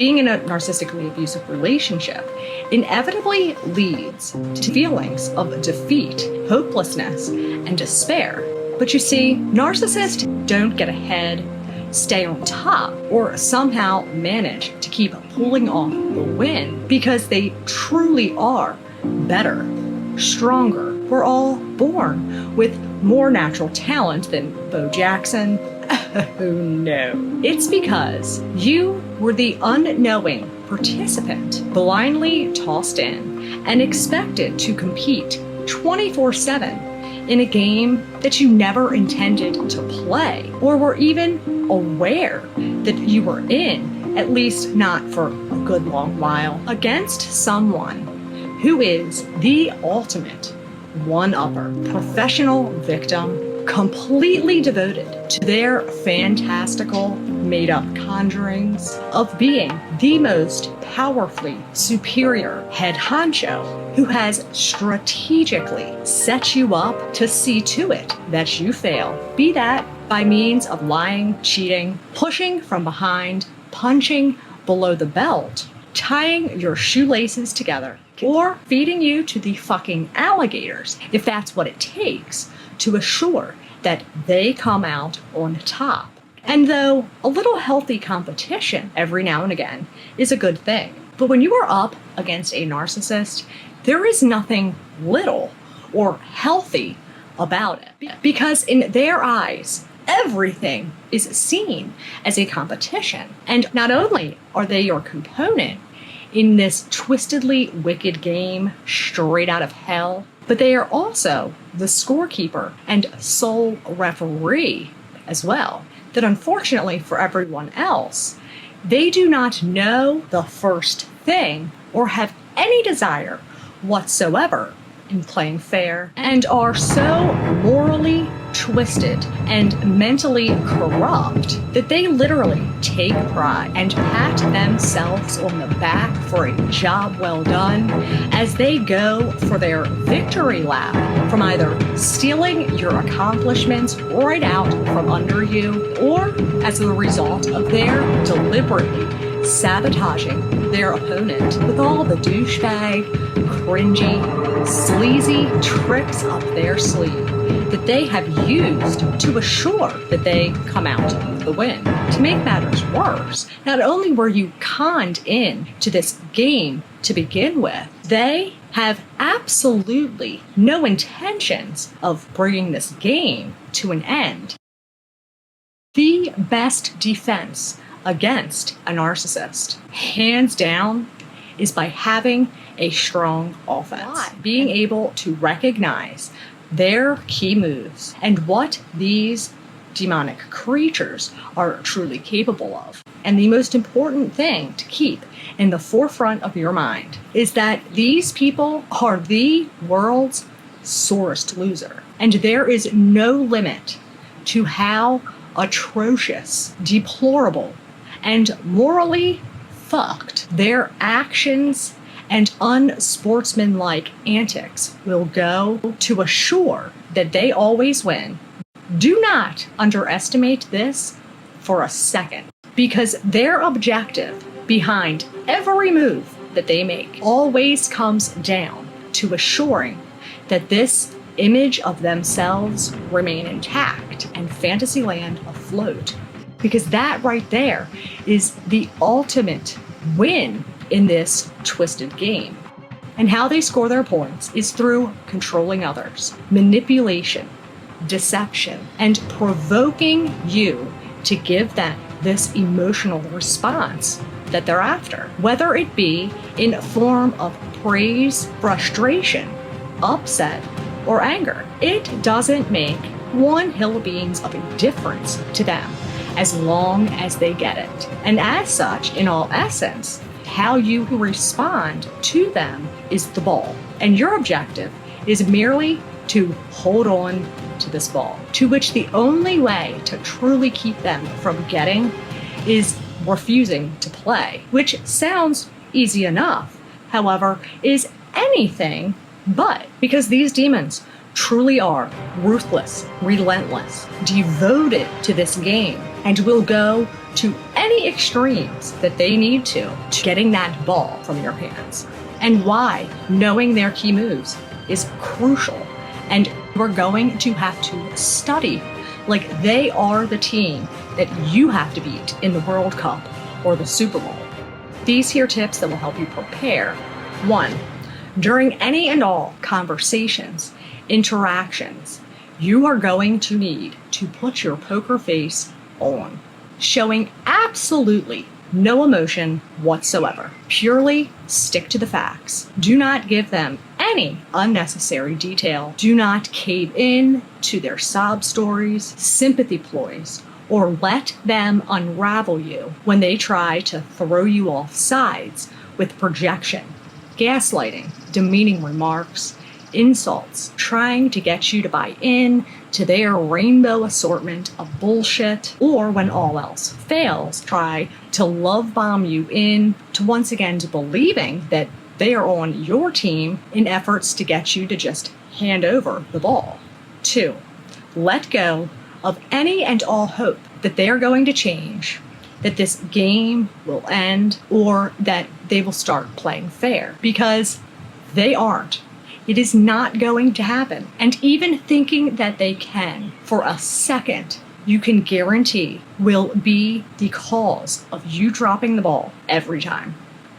Being in a narcissistically abusive relationship inevitably leads to feelings of defeat, hopelessness, and despair. But you see, narcissists don't get ahead, stay on top, or somehow manage to keep pulling off the win because they truly are better, stronger. We're all born with more natural talent than Bo Jackson. Oh no. It's because you were the unknowing participant, blindly tossed in and expected to compete 24/7 in a game that you never intended to play or were even aware that you were in, at least not for a good long while, against someone who is the ultimate one-upper, professional victim, completely devoted to their fantastical, made-up conjurings of being the most powerfully superior head honcho who has strategically set you up to see to it that you fail. Be that by means of lying, cheating, pushing from behind, punching below the belt, tying your shoelaces together, or feeding you to the fucking alligators, if that's what it takes to assure that they come out on top. And though a little healthy competition every now and again is a good thing, but when you are up against a narcissist, there is nothing little or healthy about it. Because in their eyes, everything is seen as a competition. And not only are they your component in this twistedly wicked game straight out of hell, but they are also the scorekeeper and sole referee as well. That unfortunately for everyone else, they do not know the first thing or have any desire whatsoever in playing fair, and are so morally twisted and mentally corrupt that they literally take pride and pat themselves on the back for a job well done as they go for their victory lap from either stealing your accomplishments right out from under you, or as a result of their deliberately sabotaging their opponent with all the douchebag, cringy, sleazy tricks up their sleeve that they have used to assure that they come out with the win. To make matters worse, not only were you conned in to this game to begin with, they have absolutely no intentions of bringing this game to an end. The best defense against a narcissist, hands down, is by having a strong offense. Why? Being able to recognize their key moves and what these demonic creatures are truly capable of. And the most important thing to keep in the forefront of your mind is that these people are the world's sorest loser. And there is no limit to how atrocious, deplorable, and morally fucked their actions and unsportsmanlike antics will go to assure that they always win. Do not underestimate this for a second, because their objective behind every move that they make always comes down to assuring that this image of themselves remain intact and Fantasyland afloat. Because that right there is the ultimate win in this twisted game. And how they score their points is through controlling others, manipulation, deception, and provoking you to give them this emotional response that they're after, whether it be in form of praise, frustration, upset, or anger. It doesn't make one hill of beans of a difference to them as long as they get it. And as such, in all essence, how you respond to them is the ball. And your objective is merely to hold on to this ball, to which the only way to truly keep them from getting is refusing to play, which sounds easy enough, however, is anything but, because these demons truly are ruthless, relentless, devoted to this game and will go to any extremes that they need to getting that ball from your hands. And why knowing their key moves is crucial, and we're going to have to study like they are the team that you have to beat in the World Cup or the Super Bowl. These here tips that will help you prepare. 1. During any and all conversations, interactions, you are going to need to put your poker face on, showing absolutely no emotion whatsoever. Purely stick to the facts. Do not give them any unnecessary detail. Do not cave in to their sob stories, sympathy ploys, or let them unravel you when they try to throw you off sides with projection, gaslighting, demeaning remarks, insults, trying to get you to buy in to their rainbow assortment of bullshit, or when all else fails, try to love bomb you in to once again to believing that they are on your team in efforts to get you to just hand over the ball. 2. Let go of any and all hope that they are going to change, that this game will end, or that they will start playing fair, because they aren't. It is not going to happen. And even thinking that they can for a second, you can guarantee will be the cause of you dropping the ball every time.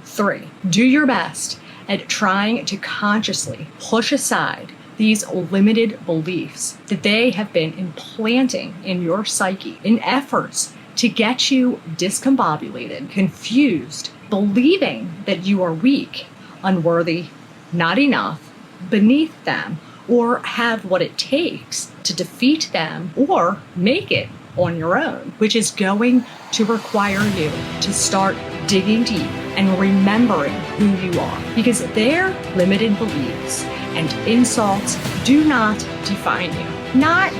3. Do your best at trying to consciously push aside these limited beliefs that they have been implanting in your psyche in efforts to get you discombobulated, confused, believing that you are weak, unworthy, not enough, beneath them, or have what it takes to defeat them or make it on your own, which is going to require you to start digging deep and remembering who you are, because their limited beliefs and insults do not define you. Not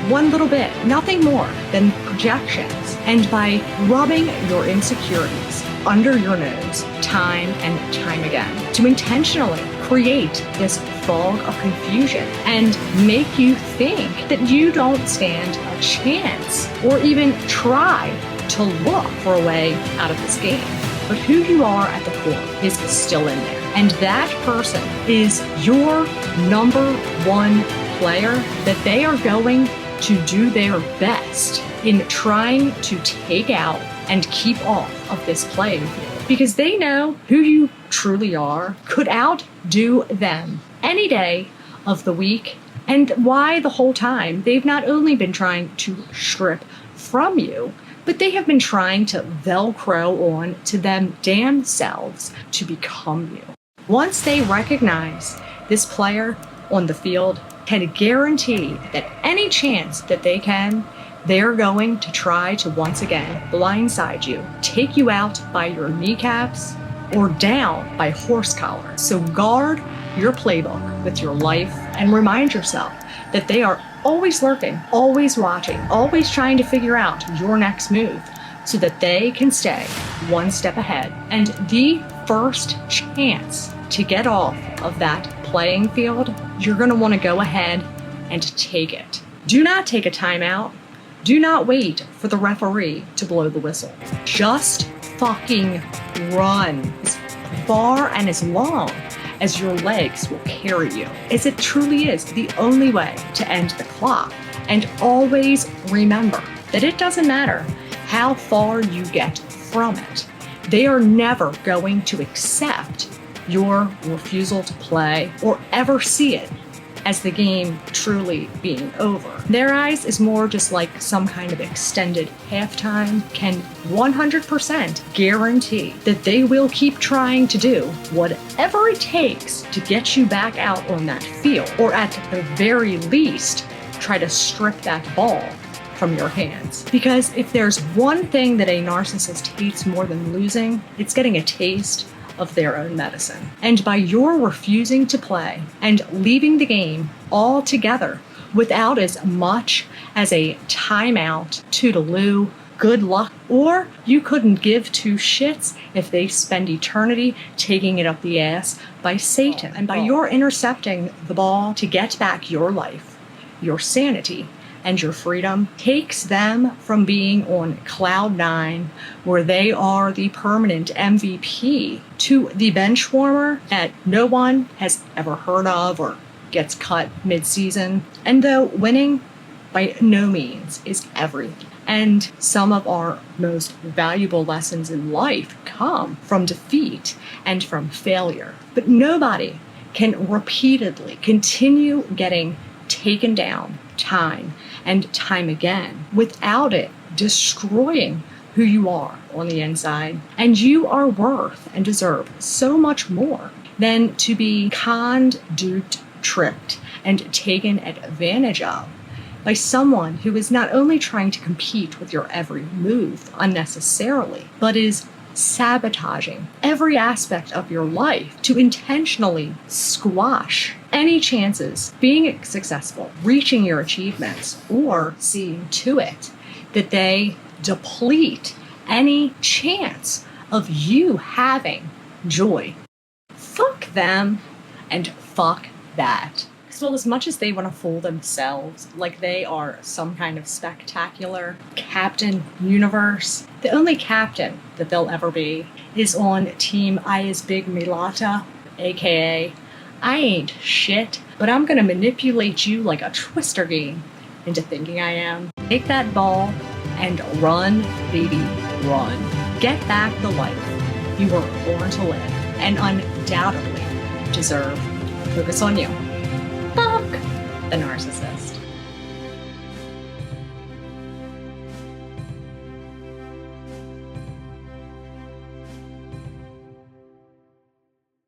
one little bit, nothing more than projections. And by rubbing your insecurities under your nose time and time again to intentionally create this fog of confusion and make you think that you don't stand a chance or even try to look for a way out of this game. But who you are at the core is still in there. And that person is your number one player that they are going to do their best in trying to take out and keep off of this playing field. Because they know who you truly are could outdo them any day of the week, and why the whole time they've not only been trying to strip from you, but they have been trying to Velcro on to them damn selves to become you. Once they recognize this player on the field can guarantee that any chance that they can, they're going to try to once again blindside you, take you out by your kneecaps or down by horse collar. So guard your playbook with your life and remind yourself that they are always lurking, always watching, always trying to figure out your next move so that they can stay one step ahead. And the first chance to get off of that playing field, you're going to want to go ahead and take it. Do not take a timeout. Do not wait for the referee to blow the whistle. Just fucking run as far and as long as your legs will carry you, as it truly is the only way to end the clock. And always remember that it doesn't matter how far you get from it. They are never going to accept your refusal to play or ever see it as the game truly being over. Their eyes is more just like some kind of extended halftime, can 100% guarantee that they will keep trying to do whatever it takes to get you back out on that field, or at the very least, try to strip that ball from your hands. Because if there's one thing that a narcissist hates more than losing, it's getting a taste of their own medicine. And by your refusing to play and leaving the game altogether without as much as a timeout, toodaloo, good luck, or you couldn't give two shits if they spend eternity taking it up the ass by Satan. And by your intercepting the ball to get back your life, your sanity, and your freedom takes them from being on cloud nine, where they are the permanent MVP, to the bench warmer that no one has ever heard of or gets cut mid-season. And though winning by no means is everything, and some of our most valuable lessons in life come from defeat and from failure, but nobody can repeatedly continue getting taken down time and time again without it destroying who you are on the inside. And you are worth and deserve so much more than to be conned, duped, tricked, and taken advantage of by someone who is not only trying to compete with your every move unnecessarily, but is sabotaging every aspect of your life to intentionally squash any chances being successful, reaching your achievements, or seeing to it that they deplete any chance of you having joy. Fuck them and fuck that. Well, as much as they want to fool themselves like they are some kind of spectacular Captain Universe, the only captain that they'll ever be is on Team I is Big Milata, aka I ain't shit, but I'm gonna manipulate you like a twister game into thinking I am. Take that ball and run, baby, run. Get back the life you were born to live and undoubtedly deserve. Focus on you. Fuck the narcissist.